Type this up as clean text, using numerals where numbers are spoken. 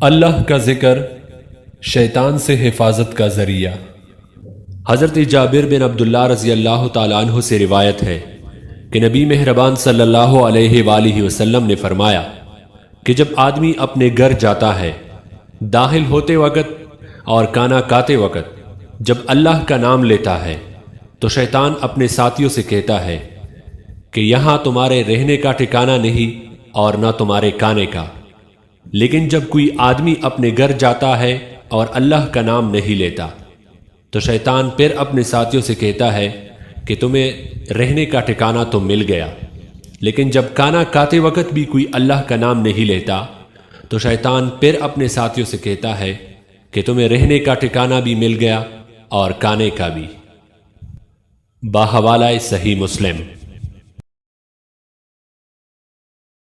اللہ کا ذکر شیطان سے حفاظت کا ذریعہ۔ حضرت جابر بن عبداللہ رضی اللہ تعالیٰ عنہ سے روایت ہے کہ نبی مہربان صلی اللہ علیہ وآلہ وسلم نے فرمایا کہ جب آدمی اپنے گھر جاتا ہے، داخل ہوتے وقت اور کانا کاتے وقت جب اللہ کا نام لیتا ہے تو شیطان اپنے ساتھیوں سے کہتا ہے کہ یہاں تمہارے رہنے کا ٹھکانہ نہیں اور نہ تمہارے کانے کا۔ لیکن جب کوئی آدمی اپنے گھر جاتا ہے اور اللہ کا نام نہیں لیتا تو شیطان پھر اپنے ساتھیوں سے کہتا ہے کہ تمہیں رہنے کا ٹھکانہ تو مل گیا، لیکن جب کانا کاتے وقت بھی کوئی اللہ کا نام نہیں لیتا تو شیطان پھر اپنے ساتھیوں سے کہتا ہے کہ تمہیں رہنے کا ٹھکانہ بھی مل گیا اور کانے کا بھی۔ باحوالہ صحیح مسلم۔